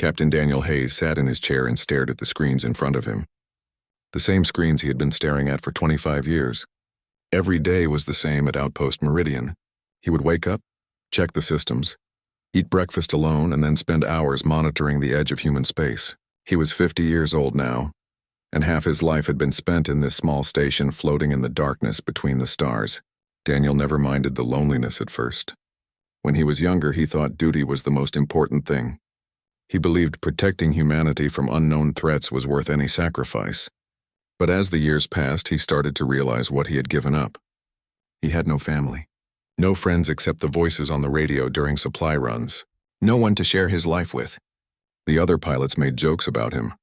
Captain Daniel Hayes sat in his chair and stared at the screens in front of him. The same screens he had been staring at for 25 years. Every day was the same at Outpost Meridian. He would wake up, check the systems, eat breakfast alone, and then spend hours monitoring the edge of human space. He was 50 years old now, and half his life had been spent in this small station floating in the darkness between the stars. Daniel never minded the loneliness at first. When he was younger, he thought duty was the most important thing. He believed protecting humanity from unknown threats was worth any sacrifice. But as the years passed, he started to realize what he had given up. He had no family, no friends except the voices on the radio during supply runs, no one to share his life with. The other pilots made jokes about him.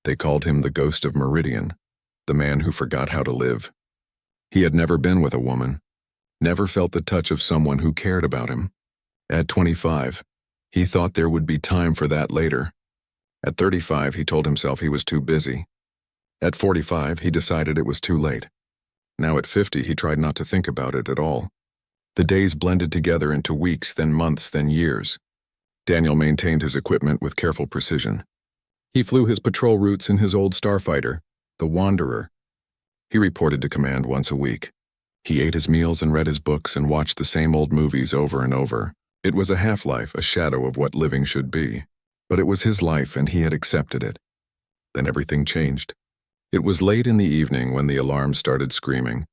They called him the Ghost of Meridian, the man who forgot how to live. He had never been with a woman, never felt the touch of someone who cared about him. At 25, he thought there would be time for that later. At 35, he told himself he was too busy. At 45, he decided it was too late. Now at 50, he tried not to think about it at all. The days blended together into weeks, then months, then years. Daniel maintained his equipment with careful precision. He flew his patrol routes in his old starfighter, the Wanderer. He reported to command once a week. He ate his meals and read his books and watched the same old movies over and over. It was a half-life, a shadow of what living should be. But it was his life and he had accepted it. Then everything changed. It was late in the evening when the alarm started screaming.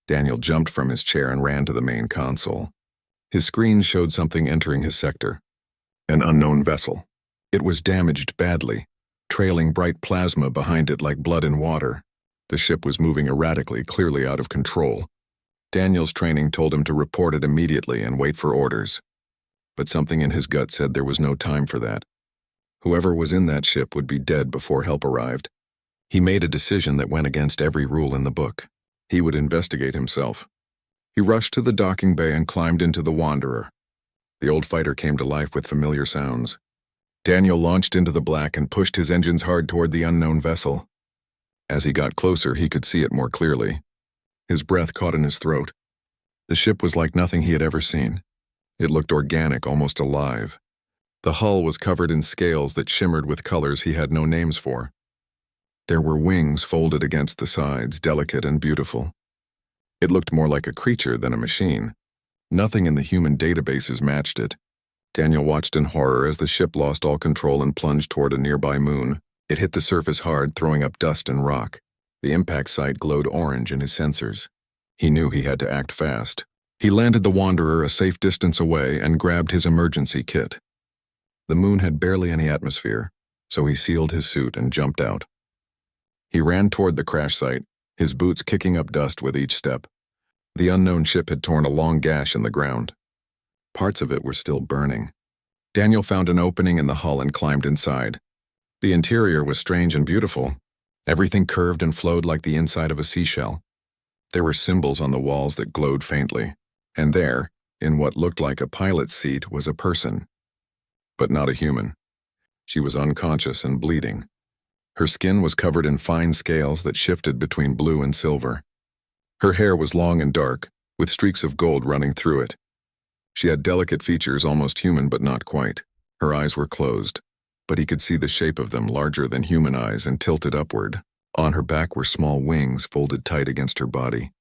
Daniel jumped from his chair and ran to the main console. His screen showed something entering his sector. An unknown vessel. It was damaged badly, trailing bright plasma behind it like blood in water. The ship was moving erratically, clearly out of control. Daniel's training told him to report it immediately and wait for orders. But something in his gut said there was no time for that. Whoever was in that ship would be dead before help arrived. He made a decision that went against every rule in the book. He would investigate himself. He rushed to the docking bay and climbed into the Wanderer. The old fighter came to life with familiar sounds. Daniel launched into the black and pushed his engines hard toward the unknown vessel. As he got closer, he could see it more clearly. His breath caught in his throat. The ship was like nothing he had ever seen. It looked organic, almost alive. The hull was covered in scales that shimmered with colors he had no names for. There were wings folded against the sides, delicate and beautiful. It looked more like a creature than a machine. Nothing in the human databases matched it. Daniel watched in horror as the ship lost all control and plunged toward a nearby moon. It hit the surface hard, throwing up dust and rock. The impact site glowed orange in his sensors. He knew he had to act fast. He landed the Wanderer a safe distance away and grabbed his emergency kit. The moon had barely any atmosphere, so he sealed his suit and jumped out. He ran toward the crash site, his boots kicking up dust with each step. The unknown ship had torn a long gash in the ground. Parts of it were still burning. Daniel found an opening in the hull and climbed inside. The interior was strange and beautiful. Everything curved and flowed like the inside of a seashell. There were symbols on the walls that glowed faintly. And there, in what looked like a pilot's seat, was a person. But not a human. She was unconscious and bleeding. Her skin was covered in fine scales that shifted between blue and silver. Her hair was long and dark, with streaks of gold running through it. She had delicate features, almost human but not quite. Her eyes were closed, but he could see the shape of them, larger than human eyes and tilted upward. On her back were small wings folded tight against her body.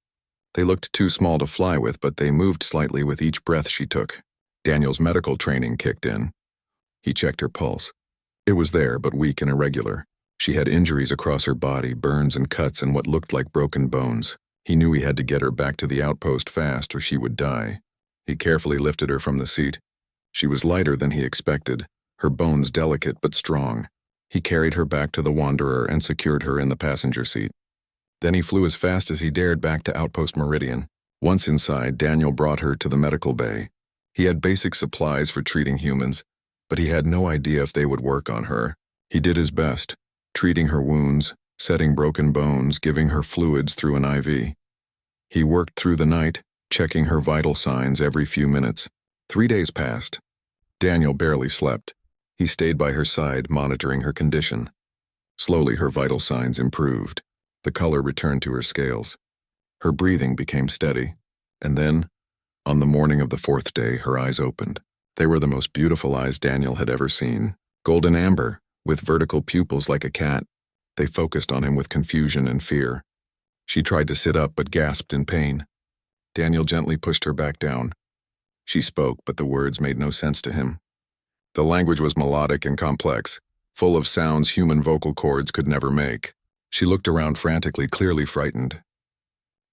They looked too small to fly with, but they moved slightly with each breath she took. Daniel's medical training kicked in. He checked her pulse. It was there, but weak and irregular. She had injuries across her body, burns and cuts and what looked like broken bones. He knew he had to get her back to the outpost fast or she would die. He carefully lifted her from the seat. She was lighter than he expected, her bones delicate but strong. He carried her back to the Wanderer and secured her in the passenger seat. Then he flew as fast as he dared back to Outpost Meridian. Once inside, Daniel brought her to the medical bay. He had basic supplies for treating humans, but he had no idea if they would work on her. He did his best, treating her wounds, setting broken bones, giving her fluids through an IV. He worked through the night, checking her vital signs every few minutes. 3 days passed. Daniel barely slept. He stayed by her side, monitoring her condition. Slowly, her vital signs improved. The color returned to her scales. Her breathing became steady. And then, on the morning of the 4th day, her eyes opened. They were the most beautiful eyes Daniel had ever seen. Golden amber, with vertical pupils like a cat. They focused on him with confusion and fear. She tried to sit up but gasped in pain. Daniel gently pushed her back down. She spoke, but the words made no sense to him. The language was melodic and complex, full of sounds human vocal cords could never make. She looked around frantically, clearly frightened.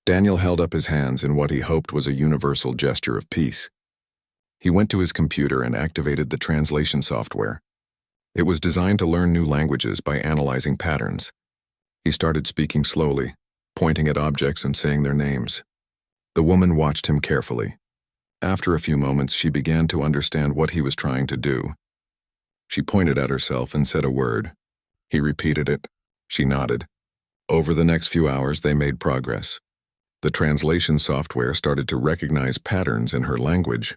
Daniel held up his hands in what he hoped was a universal gesture of peace. He went to his computer and activated the translation software. It was designed to learn new languages by analyzing patterns. He started speaking slowly, pointing at objects and saying their names. The woman watched him carefully. After a few moments, she began to understand what he was trying to do. She pointed at herself and said a word. He repeated it. She nodded. Over the next few hours, they made progress. The translation software started to recognize patterns in her language.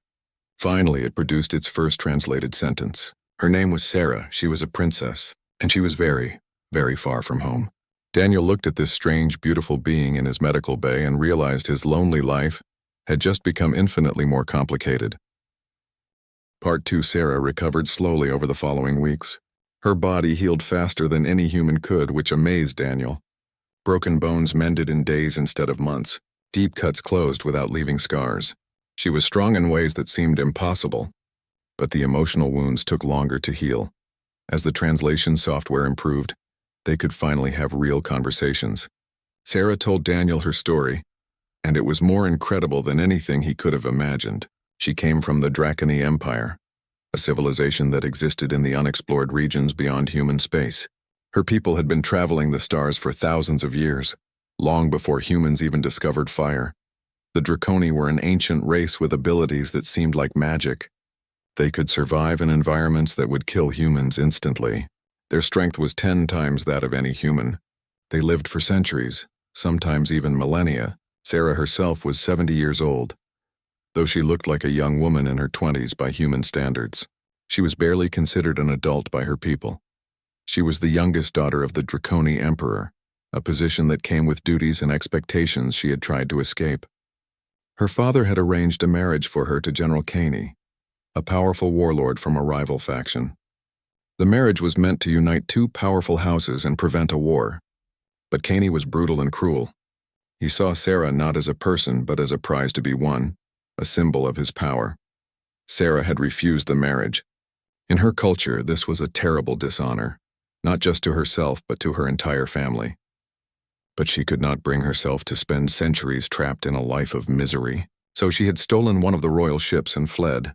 Finally, it produced its first translated sentence. Her name was Sarah, she was a princess, and she was very, very far from home. Daniel looked at this strange, beautiful being in his medical bay and realized his lonely life had just become infinitely more complicated. Part 2. Sarah recovered slowly over the following weeks. Her body healed faster than any human could, which amazed Daniel. Broken bones mended in days instead of months. Deep cuts closed without leaving scars. She was strong in ways that seemed impossible, but the emotional wounds took longer to heal. As the translation software improved, they could finally have real conversations. Sarah told Daniel her story, and it was more incredible than anything he could have imagined. She came from the Draconi Empire, a civilization that existed in the unexplored regions beyond human space. Her people had been traveling the stars for thousands of years, long before humans even discovered fire. The Draconi were an ancient race with abilities that seemed like magic. They could survive in environments that would kill humans instantly. Their strength was 10 times that of any human. They lived for centuries, sometimes even millennia. Sarah herself was 70 years old, though she looked like a young woman in her 20s by human standards. She was barely considered an adult by her people. She was the youngest daughter of the Draconi Emperor, a position that came with duties and expectations she had tried to escape. Her father had arranged a marriage for her to General Caney, a powerful warlord from a rival faction. The marriage was meant to unite two powerful houses and prevent a war. But Caney was brutal and cruel. He saw Sarah not as a person but as a prize to be won, a symbol of his power. Sarah had refused the marriage. In her culture, this was a terrible dishonor, not just to herself but to her entire family. But she could not bring herself to spend centuries trapped in a life of misery, so she had stolen one of the royal ships and fled,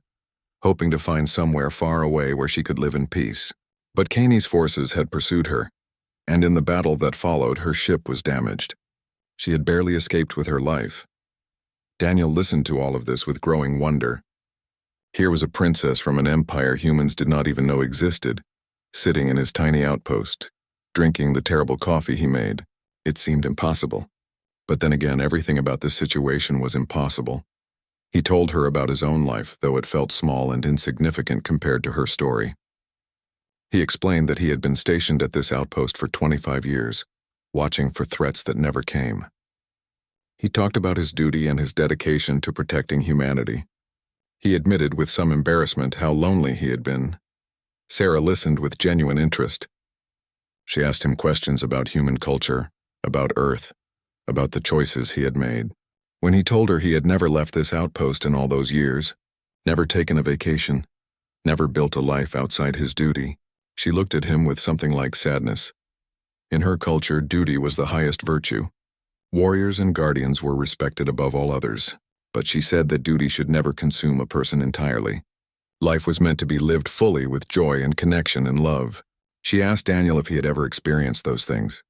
hoping to find somewhere far away where she could live in peace. But Caney's forces had pursued her, and in the battle that followed, her ship was damaged. She had barely escaped with her life. Daniel listened to all of this with growing wonder. Here was a princess from an empire humans did not even know existed, sitting in his tiny outpost, drinking the terrible coffee he made. It seemed impossible. But then again, everything about this situation was impossible. He told her about his own life, though it felt small and insignificant compared to her story. He explained that he had been stationed at this outpost for 25 years, watching for threats that never came. He talked about his duty and his dedication to protecting humanity. He admitted with some embarrassment how lonely he had been. Sarah listened with genuine interest. She asked him questions about human culture, about Earth, about the choices he had made. When he told her he had never left this outpost in all those years, never taken a vacation, never built a life outside his duty, she looked at him with something like sadness. In her culture, duty was the highest virtue. Warriors and guardians were respected above all others, but she said that duty should never consume a person entirely. Life was meant to be lived fully with joy and connection and love. She asked Daniel if he had ever experienced those things.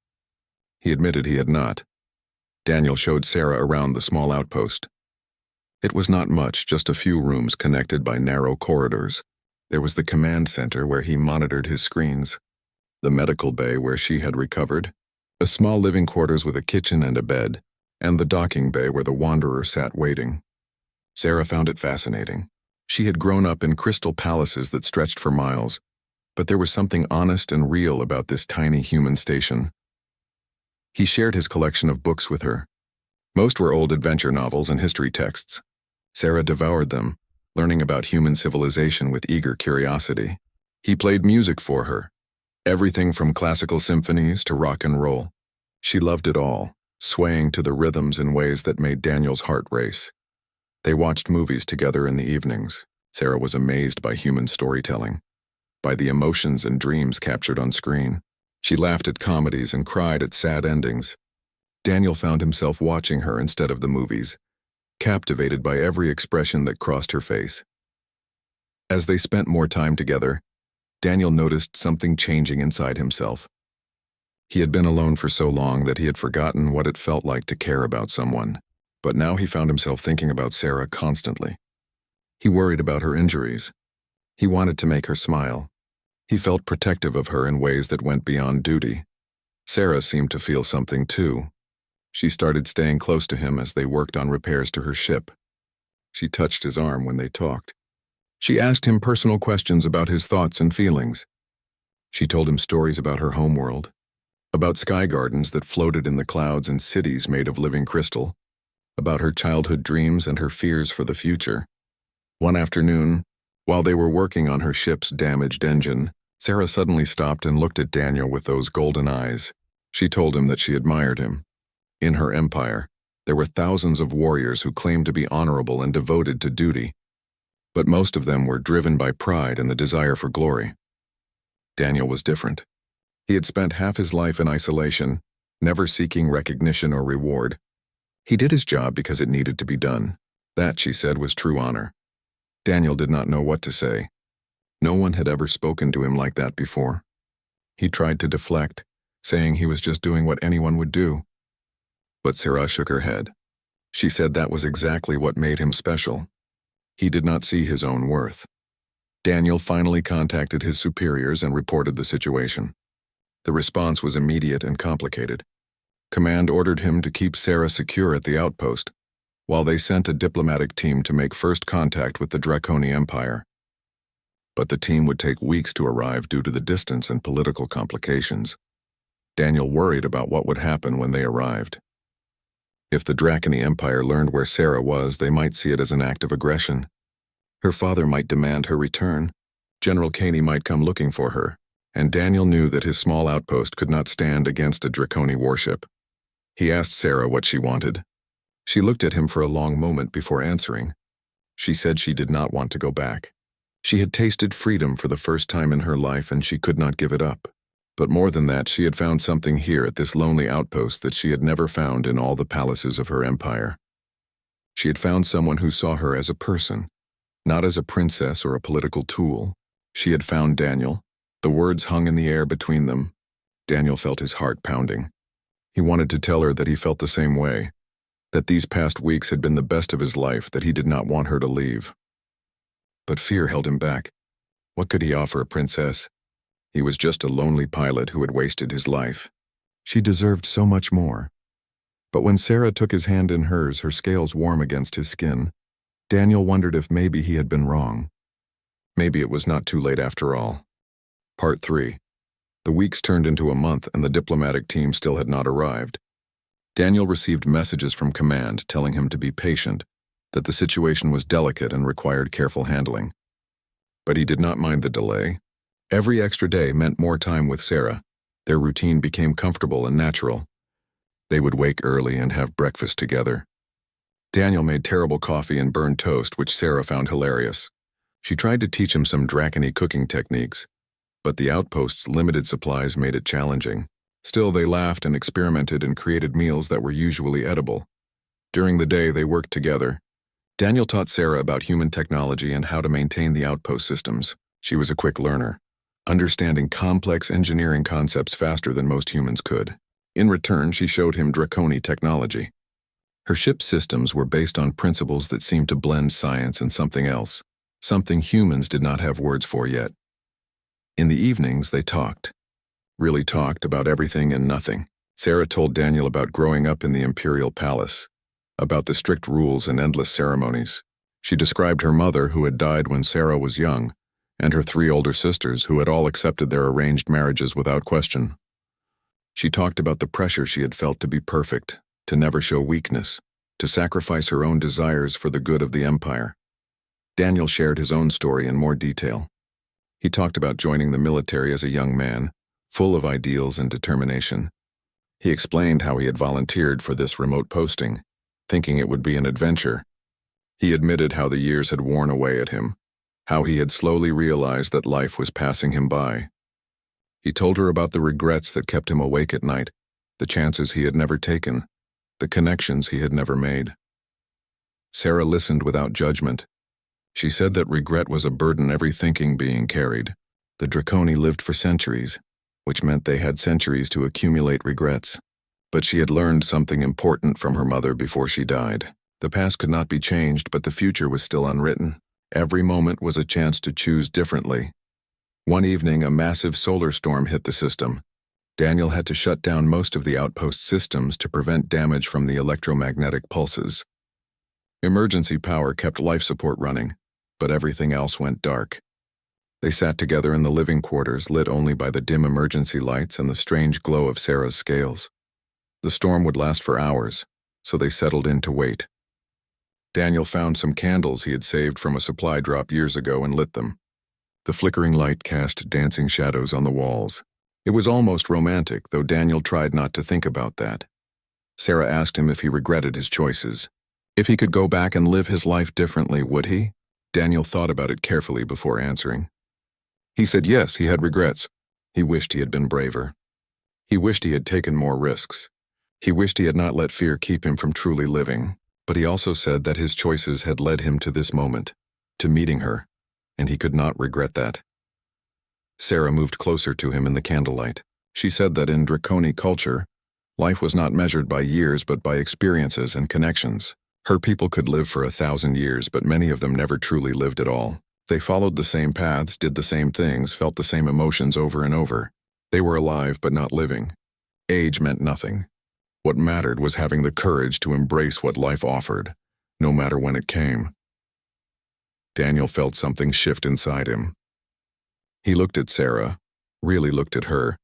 He admitted he had not. Daniel showed Sarah around the small outpost. It was not much, just a few rooms connected by narrow corridors. There was the command center where he monitored his screens, the medical bay where she had recovered, a small living quarters with a kitchen and a bed, and the docking bay where the Wanderer sat waiting. Sarah found it fascinating. She had grown up in crystal palaces that stretched for miles, but there was something honest and real about this tiny human station. He shared his collection of books with her. Most were old adventure novels and history texts. Sarah devoured them, learning about human civilization with eager curiosity. He played music for her, everything from classical symphonies to rock and roll. She loved it all, swaying to the rhythms in ways that made Daniel's heart race. They watched movies together in the evenings. Sarah was amazed by human storytelling, by the emotions and dreams captured on screen. She laughed at comedies and cried at sad endings. Daniel found himself watching her instead of the movies, captivated by every expression that crossed her face. As they spent more time together, Daniel noticed something changing inside himself. He had been alone for so long that he had forgotten what it felt like to care about someone, but now he found himself thinking about Sarah constantly. He worried about her injuries. He wanted to make her smile. He felt protective of her in ways that went beyond duty. Sarah seemed to feel something too. She started staying close to him as they worked on repairs to her ship. She touched his arm when they talked. She asked him personal questions about his thoughts and feelings. She told him stories about her homeworld, about sky gardens that floated in the clouds and cities made of living crystal, about her childhood dreams and her fears for the future. One afternoon, while they were working on her ship's damaged engine, Sarah suddenly stopped and looked at Daniel with those golden eyes. She told him that she admired him. In her empire, there were thousands of warriors who claimed to be honorable and devoted to duty, but most of them were driven by pride and the desire for glory. Daniel was different. He had spent half his life in isolation, never seeking recognition or reward. He did his job because it needed to be done. That, she said, was true honor. Daniel did not know what to say. No one had ever spoken to him like that before. He tried to deflect, saying he was just doing what anyone would do. But Sarah shook her head. She said that was exactly what made him special. He did not see his own worth. Daniel finally contacted his superiors and reported the situation. The response was immediate and complicated. Command ordered him to keep Sarah secure at the outpost, while they sent a diplomatic team to make first contact with the Draconi Empire. But the team would take weeks to arrive due to the distance and political complications. Daniel worried about what would happen when they arrived. If the Draconi Empire learned where Sarah was, they might see it as an act of aggression. Her father might demand her return. General Caney might come looking for her, and Daniel knew that his small outpost could not stand against a Draconi warship. He asked Sarah what she wanted. She looked at him for a long moment before answering. She said she did not want to go back. She had tasted freedom for the first time in her life and she could not give it up. But more than that, she had found something here at this lonely outpost that she had never found in all the palaces of her empire. She had found someone who saw her as a person, not as a princess or a political tool. She had found Daniel. The words hung in the air between them. Daniel felt his heart pounding. He wanted to tell her that he felt the same way, that these past weeks had been the best of his life, that he did not want her to leave. But fear held him back. What could he offer a princess? He was just a lonely pilot who had wasted his life. She deserved so much more. But when Sarah took his hand in hers, her scales warm against his skin, Daniel wondered if maybe he had been wrong. Maybe it was not too late after all. Part 3. The weeks turned into a month and the diplomatic team still had not arrived. Daniel received messages from command telling him to be patient, that the situation was delicate and required careful handling. But he did not mind the delay. Every extra day meant more time with Sarah. Their routine became comfortable and natural. They would wake early and have breakfast together. Daniel made terrible coffee and burned toast, which Sarah found hilarious. She tried to teach him some Draconi cooking techniques, but the outpost's limited supplies made it challenging. Still, they laughed and experimented and created meals that were usually edible. During the day, they worked together. Daniel taught Sarah about human technology and how to maintain the outpost systems. She was a quick learner, understanding complex engineering concepts faster than most humans could. In return, she showed him Draconi technology. Her ship's systems were based on principles that seemed to blend science and something else, something humans did not have words for yet. In the evenings, they talked. Really talked about everything and nothing. Sarah told Daniel about growing up in the imperial palace, about the strict rules and endless ceremonies. She described her mother, who had died when Sarah was young, and her 3 older sisters, who had all accepted their arranged marriages without question. She talked about the pressure she had felt to be perfect, to never show weakness, to sacrifice her own desires for the good of the empire. Daniel shared his own story in more detail. He talked about joining the military as a young man, full of ideals and determination. He explained how he had volunteered for this remote posting, thinking it would be an adventure. He admitted how the years had worn away at him, how he had slowly realized that life was passing him by. He told her about the regrets that kept him awake at night, the chances he had never taken, the connections he had never made. Sarah listened without judgment. She said that regret was a burden every thinking being carried. The Draconi lived for centuries, which meant they had centuries to accumulate regrets. But she had learned something important from her mother before she died. The past could not be changed, but the future was still unwritten. Every moment was a chance to choose differently. One evening, a massive solar storm hit the system. Daniel had to shut down most of the outpost systems to prevent damage from the electromagnetic pulses. Emergency power kept life support running, but everything else went dark. They sat together in the living quarters, lit only by the dim emergency lights and the strange glow of Sarah's scales. The storm would last for hours, so they settled in to wait. Daniel found some candles he had saved from a supply drop years ago and lit them. The flickering light cast dancing shadows on the walls. It was almost romantic, though Daniel tried not to think about that. Sarah asked him if he regretted his choices. If he could go back and live his life differently, would he? Daniel thought about it carefully before answering. He said yes, he had regrets. He wished he had been braver. He wished he had taken more risks. He wished he had not let fear keep him from truly living. But he also said that his choices had led him to this moment, to meeting her, and he could not regret that. Sarah moved closer to him in the candlelight. She said that in Draconi culture, life was not measured by years but by experiences and connections. Her people could live for 1,000 years, but many of them never truly lived at all. They followed the same paths, did the same things, felt the same emotions over and over. They were alive but not living. Age meant nothing. What mattered was having the courage to embrace what life offered, no matter when it came. Daniel felt something shift inside him. He looked at Sarah, really looked at her,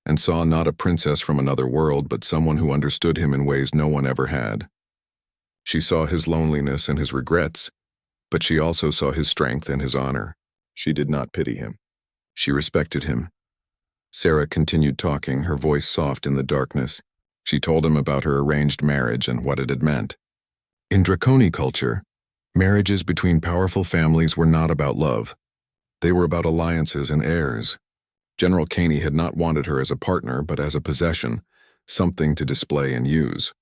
and saw not a princess from another world, but someone who understood him in ways no one ever had. She saw his loneliness and his regrets, but she also saw his strength and his honor. She did not pity him. She respected him. Sarah continued talking, her voice soft in the darkness. She told him about her arranged marriage and what it had meant. In Draconi culture, marriages between powerful families were not about love. They were about alliances and heirs. General Caney had not wanted her as a partner, but as a possession, something to display and use.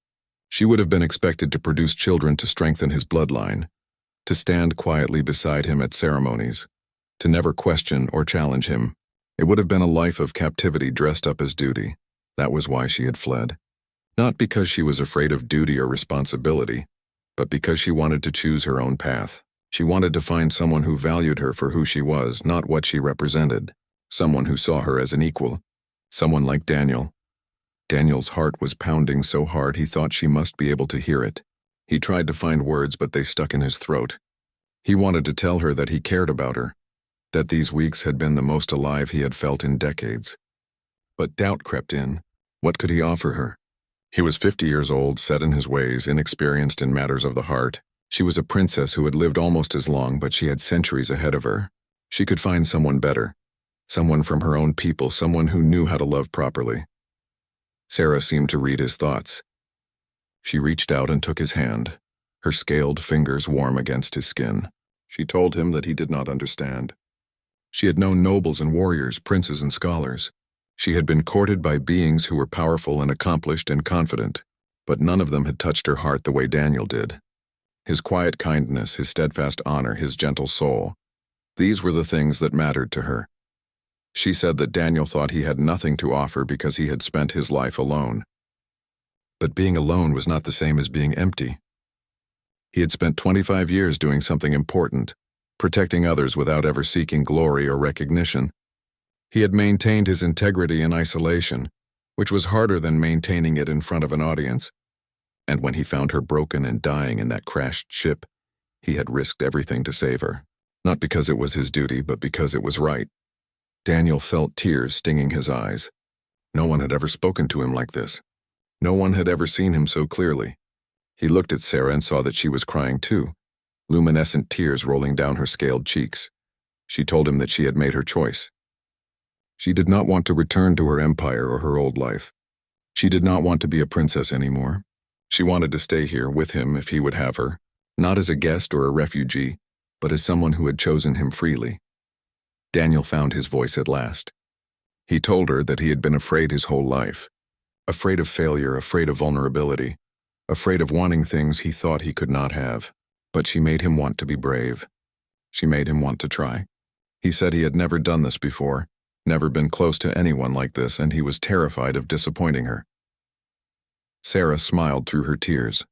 She would have been expected to produce children to strengthen his bloodline, to stand quietly beside him at ceremonies, to never question or challenge him. It would have been a life of captivity dressed up as duty. That was why she had fled. Not because she was afraid of duty or responsibility, but because she wanted to choose her own path. She wanted to find someone who valued her for who she was, not what she represented. Someone who saw her as an equal. Someone like Daniel. Daniel's heart was pounding so hard he thought she must be able to hear it. He tried to find words, but they stuck in his throat. He wanted to tell her that he cared about her, that these weeks had been the most alive he had felt in decades. But doubt crept in. What could he offer her? He was 50 years old, set in his ways, inexperienced in matters of the heart. She was a princess who had lived almost as long, but she had centuries ahead of her. She could find someone better, someone from her own people, someone who knew how to love properly. Sarah seemed to read his thoughts. She reached out and took his hand, her scaled fingers warm against his skin. She told him that he did not understand. She had known nobles and warriors, princes and scholars. She had been courted by beings who were powerful and accomplished and confident, but none of them had touched her heart the way Daniel did. His quiet kindness, his steadfast honor, his gentle soul. These were the things that mattered to her. She said that Daniel thought he had nothing to offer because he had spent his life alone. But being alone was not the same as being empty. He had spent 25 years doing something important, protecting others without ever seeking glory or recognition. He had maintained his integrity in isolation, which was harder than maintaining it in front of an audience. And when he found her broken and dying in that crashed ship, he had risked everything to save her. Not because it was his duty, but because it was right. Daniel felt tears stinging his eyes. No one had ever spoken to him like this. No one had ever seen him so clearly. He looked at Sarah and saw that she was crying too, luminescent tears rolling down her scaled cheeks. She told him that she had made her choice. She did not want to return to her empire or her old life. She did not want to be a princess anymore. She wanted to stay here with him if he would have her, not as a guest or a refugee, but as someone who had chosen him freely. Daniel found his voice at last. He told her that he had been afraid his whole life. Afraid of failure, afraid of vulnerability, afraid of wanting things he thought he could not have. But she made him want to be brave. She made him want to try. He said he had never done this before, never been close to anyone like this, and he was terrified of disappointing her. Sarah smiled through her tears.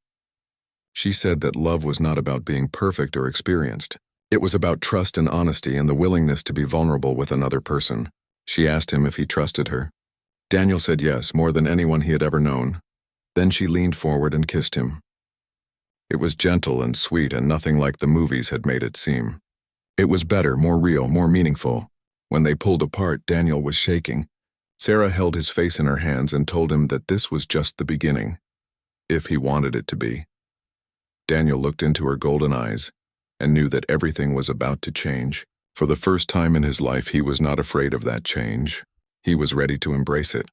She said that love was not about being perfect or experienced. It was about trust and honesty and the willingness to be vulnerable with another person. She asked him if he trusted her. Daniel said yes, more than anyone he had ever known. Then she leaned forward and kissed him. It was gentle and sweet and nothing like the movies had made it seem. It was better, more real, more meaningful. When they pulled apart, Daniel was shaking. Sarah held his face in her hands and told him that this was just the beginning, if he wanted it to be. Daniel looked into her golden eyes and knew that everything was about to change. For the first time in his life, he was not afraid of that change. He was ready to embrace it.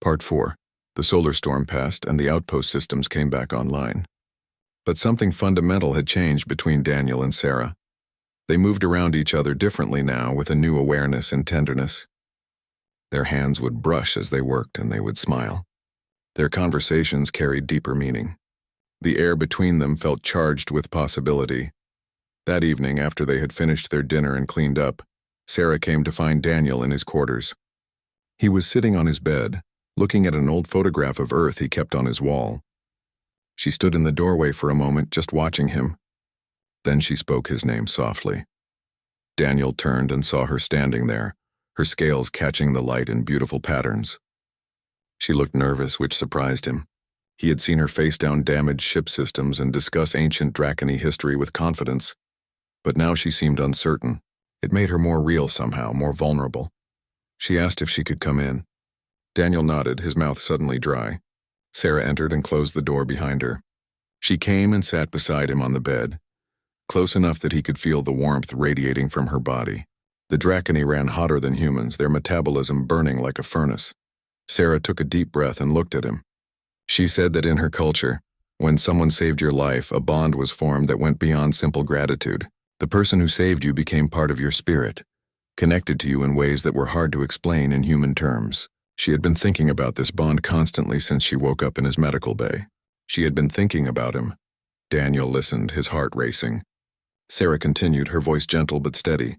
Part 4. The solar storm passed and the outpost systems came back online. But something fundamental had changed between Daniel and Sarah. They moved around each other differently now, with a new awareness and tenderness. Their hands would brush as they worked and they would smile. Their conversations carried deeper meaning. The air between them felt charged with possibility. That evening, after they had finished their dinner and cleaned up, Sarah came to find Daniel in his quarters. He was sitting on his bed, looking at an old photograph of Earth he kept on his wall. She stood in the doorway for a moment, just watching him. Then she spoke his name softly. Daniel turned and saw her standing there, her scales catching the light in beautiful patterns. She looked nervous, which surprised him. He had seen her face down damaged ship systems and discuss ancient Dracony history with confidence. But now she seemed uncertain. It made her more real somehow, more vulnerable. She asked if she could come in. Daniel nodded, his mouth suddenly dry. Sarah entered and closed the door behind her. She came and sat beside him on the bed, close enough that he could feel the warmth radiating from her body. The Dracony ran hotter than humans, their metabolism burning like a furnace. Sarah took a deep breath and looked at him. She said that in her culture, when someone saved your life, a bond was formed that went beyond simple gratitude. The person who saved you became part of your spirit, connected to you in ways that were hard to explain in human terms. She had been thinking about this bond constantly since she woke up in his medical bay. She had been thinking about him. Daniel listened, his heart racing. Sarah continued, her voice gentle but steady.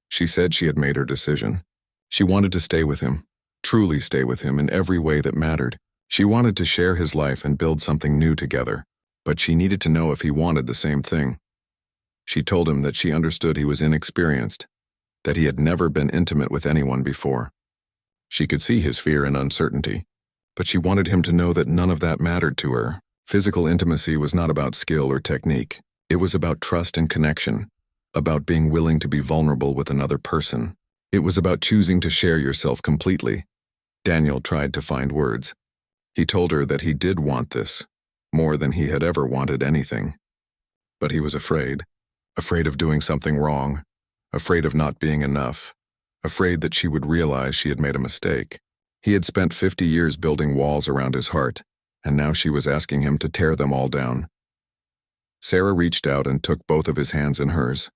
She said she had made her decision. She wanted to stay with him, truly stay with him in every way that mattered. She wanted to share his life and build something new together, but she needed to know if he wanted the same thing. She told him that she understood he was inexperienced, that he had never been intimate with anyone before. She could see his fear and uncertainty, but she wanted him to know that none of that mattered to her. Physical intimacy was not about skill or technique. It was about trust and connection, about being willing to be vulnerable with another person. It was about choosing to share yourself completely. Daniel tried to find words. He told her that he did want this, more than he had ever wanted anything. But he was afraid of doing something wrong, afraid of not being enough, afraid that she would realize she had made a mistake. He had spent 50 years building walls around his heart, and now she was asking him to tear them all down. Sarah reached out and took both of his hands in hers.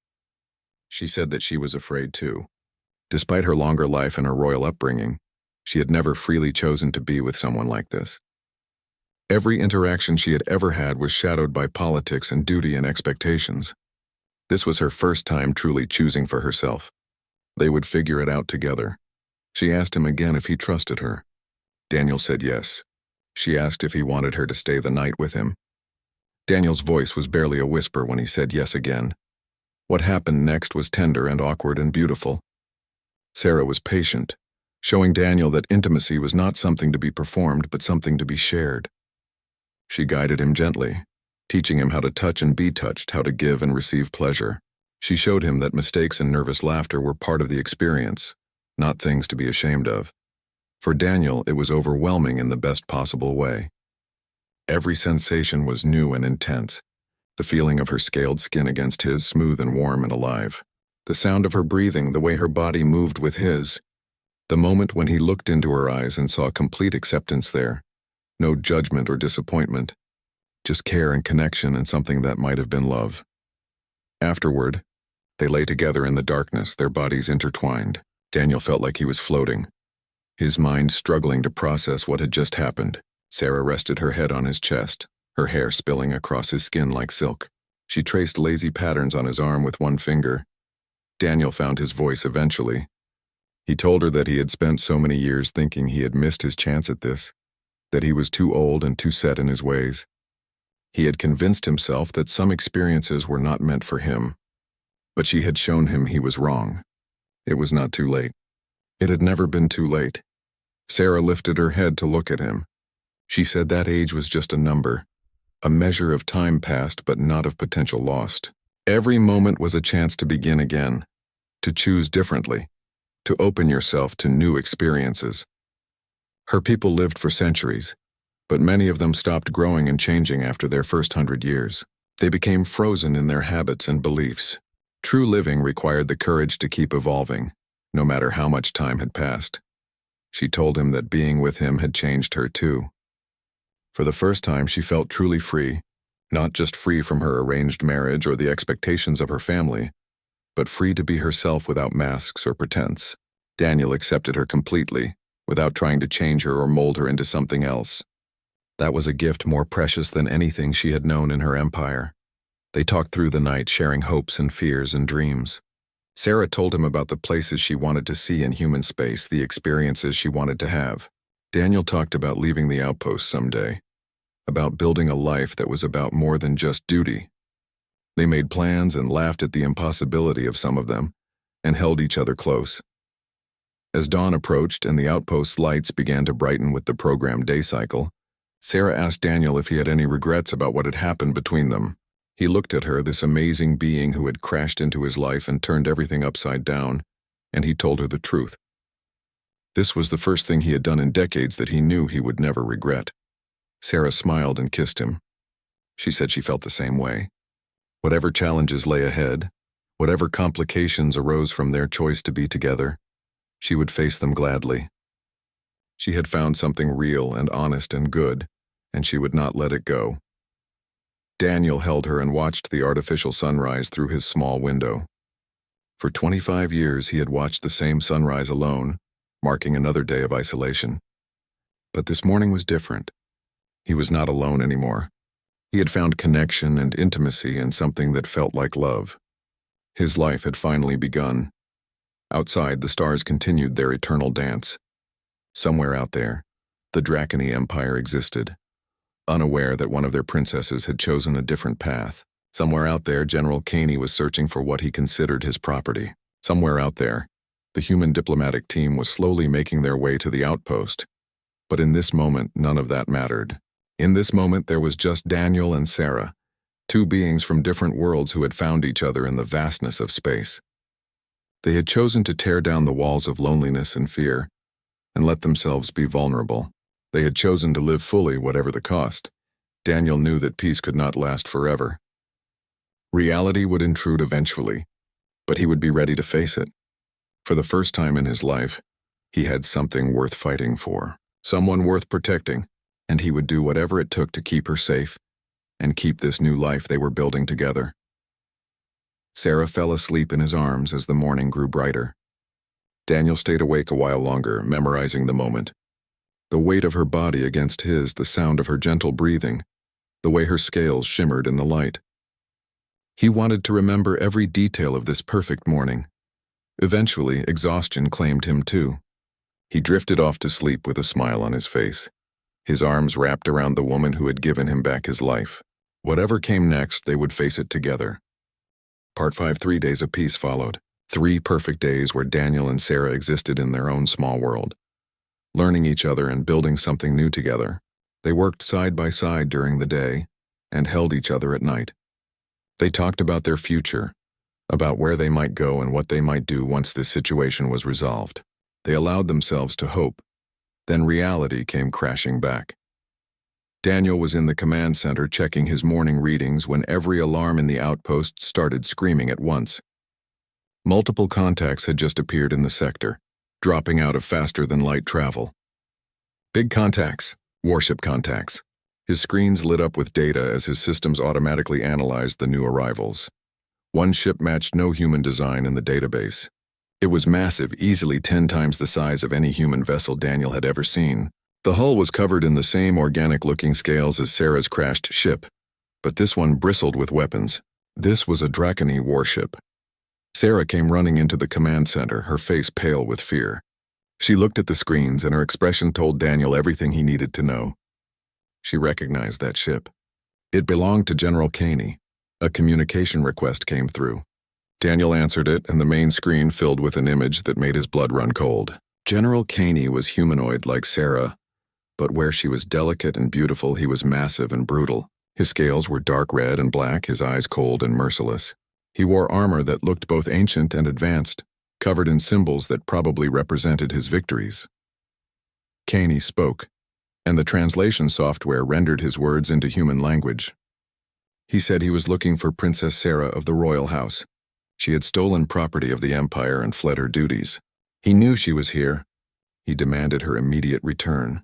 She said that she was afraid too. Despite her longer life and her royal upbringing, she had never freely chosen to be with someone like this. Every interaction she had ever had was shadowed by politics and duty and expectations. This was her first time truly choosing for herself. They would figure it out together. She asked him again if he trusted her. Daniel said yes. She asked if he wanted her to stay the night with him. Daniel's voice was barely a whisper when he said yes again. What happened next was tender and awkward and beautiful. Sarah was patient, showing Daniel that intimacy was not something to be performed but something to be shared. She guided him gently, teaching him how to touch and be touched, how to give and receive pleasure. She showed him that mistakes and nervous laughter were part of the experience, not things to be ashamed of. For Daniel, it was overwhelming in the best possible way. Every sensation was new and intense. The feeling of her scaled skin against his, smooth and warm and alive. The sound of her breathing, the way her body moved with his. The moment when he looked into her eyes and saw complete acceptance there. No judgment or disappointment. Just care and connection and something that might have been love. Afterward, they lay together in the darkness, their bodies intertwined. Daniel felt like he was floating, his mind struggling to process what had just happened. Sarah rested her head on his chest, her hair spilling across his skin like silk. She traced lazy patterns on his arm with one finger. Daniel found his voice eventually. He told her that he had spent so many years thinking he had missed his chance at this, that he was too old and too set in his ways. He had convinced himself that some experiences were not meant for him, but she had shown him he was wrong. It was not too late. It had never been too late. Sarah lifted her head to look at him. She said that age was just a number, a measure of time passed but not of potential lost. Every moment was a chance to begin again, to choose differently, to open yourself to new experiences. Her people lived for centuries, but many of them stopped growing and changing after their first 100 years. They became frozen in their habits and beliefs. True living required the courage to keep evolving, no matter how much time had passed. She told him that being with him had changed her too. For the first time, she felt truly free, not just free from her arranged marriage or the expectations of her family, but free to be herself without masks or pretense. Daniel accepted her completely, without trying to change her or mold her into something else. That was a gift more precious than anything she had known in her empire. They talked through the night, sharing hopes and fears and dreams. Sarah told him about the places she wanted to see in human space, the experiences she wanted to have. Daniel talked about leaving the outpost someday, about building a life that was about more than just duty. They made plans and laughed at the impossibility of some of them, and held each other close. As dawn approached and the outpost's lights began to brighten with the programmed day cycle, Sarah asked Daniel if he had any regrets about what had happened between them. He looked at her, this amazing being who had crashed into his life and turned everything upside down, and he told her the truth. This was the first thing he had done in decades that he knew he would never regret. Sarah smiled and kissed him. She said she felt the same way. Whatever challenges lay ahead, whatever complications arose from their choice to be together, she would face them gladly. She had found something real and honest and good, and she would not let it go. Daniel held her and watched the artificial sunrise through his small window. For 25 years he had watched the same sunrise alone, marking another day of isolation. But this morning was different. He was not alone anymore. He had found connection and intimacy in something that felt like love. His life had finally begun. Outside, the stars continued their eternal dance. Somewhere out there, the Dracony Empire existed, unaware that one of their princesses had chosen a different path. Somewhere out there, General Caney was searching for what he considered his property. Somewhere out there, the human diplomatic team was slowly making their way to the outpost. But in this moment, none of that mattered. In this moment, there was just Daniel and Sarah, two beings from different worlds who had found each other in the vastness of space. They had chosen to tear down the walls of loneliness and fear, and let themselves be vulnerable. They had chosen to live fully, whatever the cost. Daniel knew that peace could not last forever. Reality would intrude eventually, but he would be ready to face it. For the first time in his life, he had something worth fighting for, someone worth protecting, and he would do whatever it took to keep her safe and keep this new life they were building together. Sarah fell asleep in his arms as the morning grew brighter. Daniel stayed awake a while longer, memorizing the moment. The weight of her body against his, the sound of her gentle breathing, the way her scales shimmered in the light. He wanted to remember every detail of this perfect morning. Eventually, exhaustion claimed him too. He drifted off to sleep with a smile on his face, his arms wrapped around the woman who had given him back his life. Whatever came next, they would face it together. Part 5. 3 days of peace followed. 3 perfect days where Daniel and Sarah existed in their own small world, learning each other and building something new together. They worked side by side during the day and held each other at night. They talked about their future, about where they might go and what they might do once this situation was resolved. They allowed themselves to hope. Then reality came crashing back. Daniel was in the command center checking his morning readings when every alarm in the outpost started screaming at once. Multiple contacts had just appeared in the sector, dropping out of faster-than-light travel. Big contacts, warship contacts. His screens lit up with data as his systems automatically analyzed the new arrivals. One ship matched no human design in the database. It was massive, easily 10 times the size of any human vessel Daniel had ever seen. The hull was covered in the same organic-looking scales as Sarah's crashed ship, but this one bristled with weapons. This was a Dracony warship. Sarah came running into the command center, her face pale with fear. She looked at the screens, and her expression told Daniel everything he needed to know. She recognized that ship. It belonged to General Caney. A communication request came through. Daniel answered it, and the main screen filled with an image that made his blood run cold. General Caney was humanoid like Sarah, but where she was delicate and beautiful, he was massive and brutal. His scales were dark red and black, his eyes cold and merciless. He wore armor that looked both ancient and advanced, covered in symbols that probably represented his victories. Caney spoke, and the translation software rendered his words into human language. He said he was looking for Princess Sarah of the royal house. She had stolen property of the Empire and fled her duties. He knew she was here. He demanded her immediate return.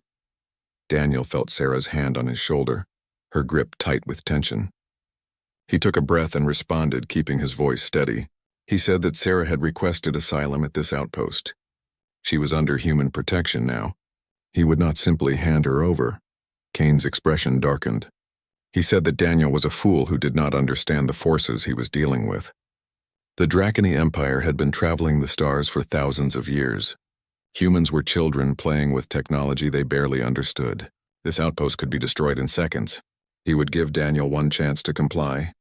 Daniel felt Sarah's hand on his shoulder, her grip tight with tension. He took a breath and responded, keeping his voice steady. He said that Sarah had requested asylum at this outpost. She was under human protection now. He would not simply hand her over. Kane's expression darkened. He said that Daniel was a fool who did not understand the forces he was dealing with. The Dracony Empire had been traveling the stars for thousands of years. Humans were children playing with technology they barely understood. This outpost could be destroyed in seconds. He would give Daniel one chance to comply.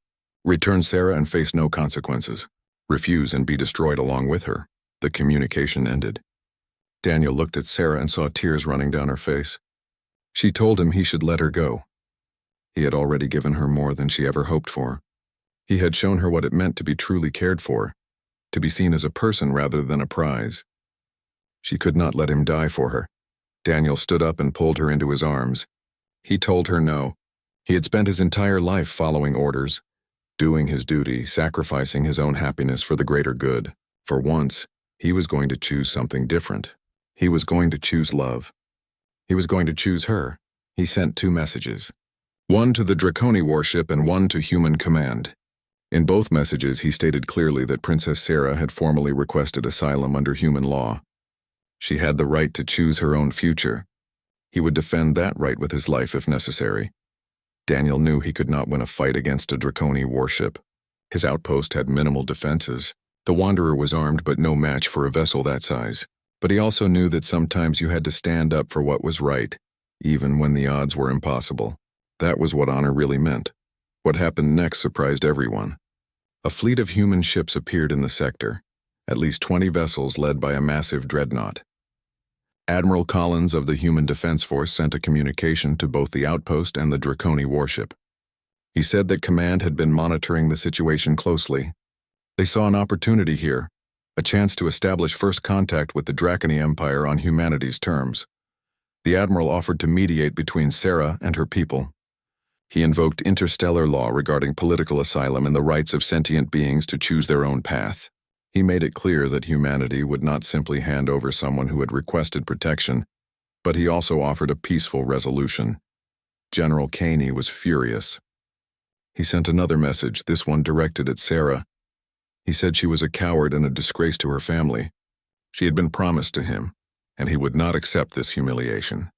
Return Sarah and face no consequences. Refuse and be destroyed along with her. The communication ended. Daniel looked at Sarah and saw tears running down her face. She told him he should let her go. He had already given her more than she ever hoped for. He had shown her what it meant to be truly cared for, to be seen as a person rather than a prize. She could not let him die for her. Daniel stood up and pulled her into his arms. He told her no. He had spent his entire life following orders, doing his duty, sacrificing his own happiness for the greater good. For once, he was going to choose something different. He was going to choose love. He was going to choose her. He sent 2 messages. One to the Dracony warship and one to Human Command. In both messages, he stated clearly that Princess Sarah had formally requested asylum under human law. She had the right to choose her own future. He would defend that right with his life if necessary. Daniel knew he could not win a fight against a Dracony warship. His outpost had minimal defenses. The Wanderer was armed but no match for a vessel that size. But he also knew that sometimes you had to stand up for what was right, even when the odds were impossible. That was what honor really meant. What happened next surprised everyone. A fleet of human ships appeared in the sector, at least 20 vessels led by a massive dreadnought. Admiral Collins of the Human Defense Force sent a communication to both the outpost and the Dracony warship. He said that command had been monitoring the situation closely. They saw an opportunity here, a chance to establish first contact with the Dracony Empire on humanity's terms. The Admiral offered to mediate between Sarah and her people. He invoked interstellar law regarding political asylum and the rights of sentient beings to choose their own path. He made it clear that humanity would not simply hand over someone who had requested protection, but he also offered a peaceful resolution. General Caney was furious. He sent another message, this one directed at Sarah. He said she was a coward and a disgrace to her family. She had been promised to him, and he would not accept this humiliation.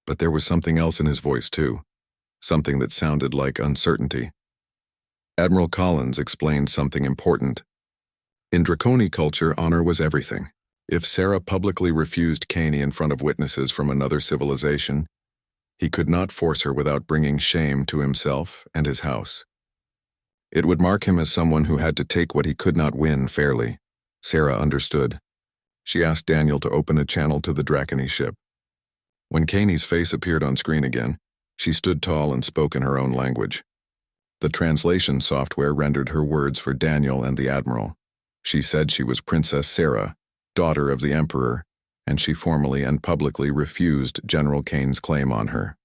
But there was something else in his voice too, something that sounded like uncertainty. Admiral Collins explained something important. In Dracony culture, honor was everything. If Sarah publicly refused Caney in front of witnesses from another civilization, he could not force her without bringing shame to himself and his house. It would mark him as someone who had to take what he could not win fairly. Sarah understood. She asked Daniel to open a channel to the Dracony ship. When Caney's face appeared on screen again, she stood tall and spoke in her own language. The translation software rendered her words for Daniel and the Admiral. She said she was Princess Sarah, daughter of the Emperor, and she formally and publicly refused General Kane's claim on her.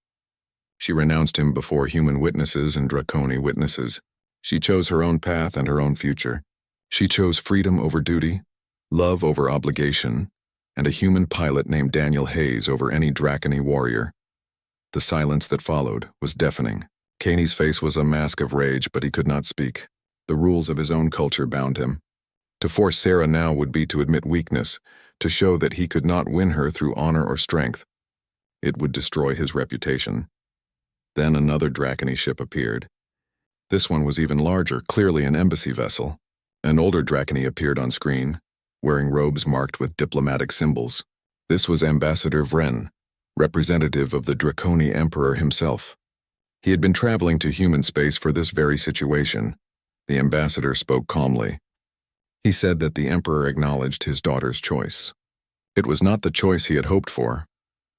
She renounced him before human witnesses and Dracony witnesses. She chose her own path and her own future. She chose freedom over duty, love over obligation, and a human pilot named Daniel Hayes over any Dracony warrior. The silence that followed was deafening. Kaney's face was a mask of rage, but he could not speak. The rules of his own culture bound him. To force Sarah now would be to admit weakness, to show that he could not win her through honor or strength. It would destroy his reputation. Then another Dracony ship appeared. This one was even larger, clearly an embassy vessel. An older Dracony appeared on screen, wearing robes marked with diplomatic symbols. This was Ambassador Vren, representative of the Draconi Emperor himself. He had been traveling to human space for this very situation. The ambassador spoke calmly. He said that the Emperor acknowledged his daughter's choice. It was not the choice he had hoped for,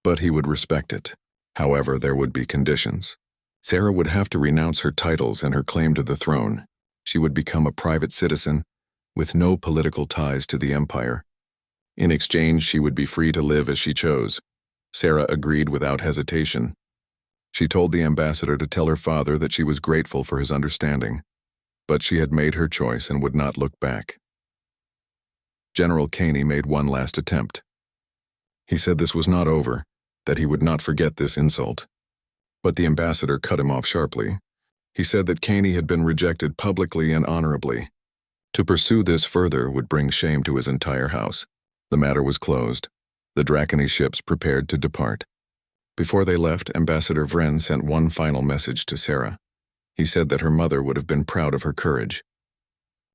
but he would respect it. However, there would be conditions. Sarah would have to renounce her titles and her claim to the throne. She would become a private citizen, with no political ties to the Empire. In exchange, she would be free to live as she chose. Sarah agreed without hesitation. She told the ambassador to tell her father that she was grateful for his understanding, but she had made her choice and would not look back. General Kaney made one last attempt. He said this was not over, that he would not forget this insult. But the ambassador cut him off sharply. He said that Kaney had been rejected publicly and honorably. To pursue this further would bring shame to his entire house. The matter was closed. The Dracony ships prepared to depart. Before they left, Ambassador Vren sent one final message to Sarah. He said that her mother would have been proud of her courage.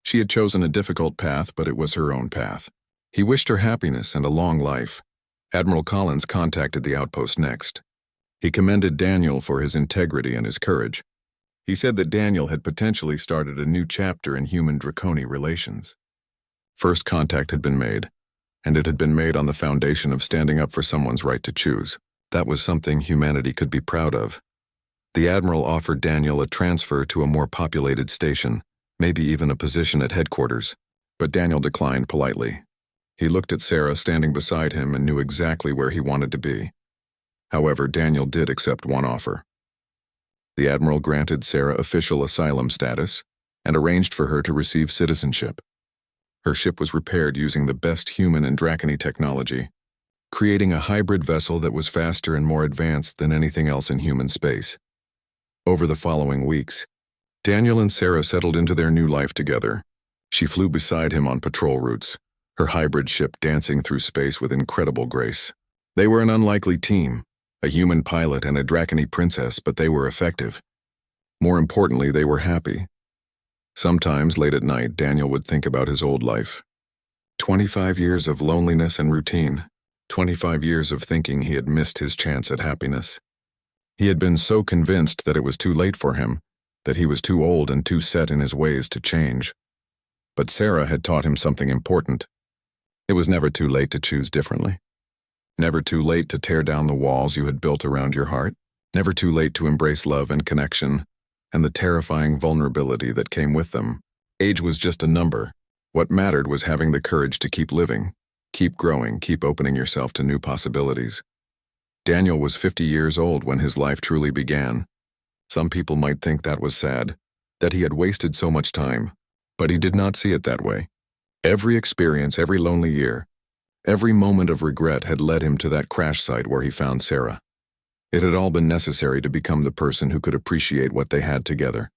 She had chosen a difficult path, but it was her own path. He wished her happiness and a long life. Admiral Collins contacted the outpost next. He commended Daniel for his integrity and his courage. He said that Daniel had potentially started a new chapter in human-Draconi relations. First contact had been made, and it had been made on the foundation of standing up for someone's right to choose. That was something humanity could be proud of. The Admiral offered Daniel a transfer to a more populated station, maybe even a position at headquarters, but Daniel declined politely. He looked at Sarah standing beside him and knew exactly where he wanted to be. However, Daniel did accept one offer. The Admiral granted Sarah official asylum status and arranged for her to receive citizenship. Her ship was repaired using the best human and Dracony technology, creating a hybrid vessel that was faster and more advanced than anything else in human space. Over the following weeks, Daniel and Sarah settled into their new life together. She flew beside him on patrol routes, her hybrid ship dancing through space with incredible grace. They were an unlikely team, a human pilot and a Dracony princess, but they were effective. More importantly, they were happy. Sometimes, late at night, Daniel would think about his old life. 25 years of loneliness and routine. 25 years of thinking he had missed his chance at happiness. He had been so convinced that it was too late for him, that he was too old and too set in his ways to change. But Sarah had taught him something important. It was never too late to choose differently. Never too late to tear down the walls you had built around your heart. Never too late to embrace love and connection, and the terrifying vulnerability that came with them. Age was just a number. What mattered was having the courage to keep living, keep growing, keep opening yourself to new possibilities. Daniel was 50 years old when his life truly began. Some people might think that was sad, that he had wasted so much time, but he did not see it that way. Every experience, every lonely year, every moment of regret had led him to that crash site where he found Sarah. It had all been necessary to become the person who could appreciate what they had together.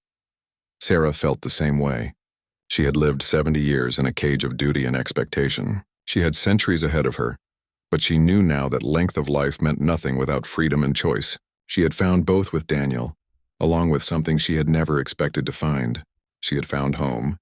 Sarah felt the same way. She had lived 70 years in a cage of duty and expectation. She had centuries ahead of her, but she knew now that length of life meant nothing without freedom and choice. She had found both with Daniel, along with something she had never expected to find. She had found home,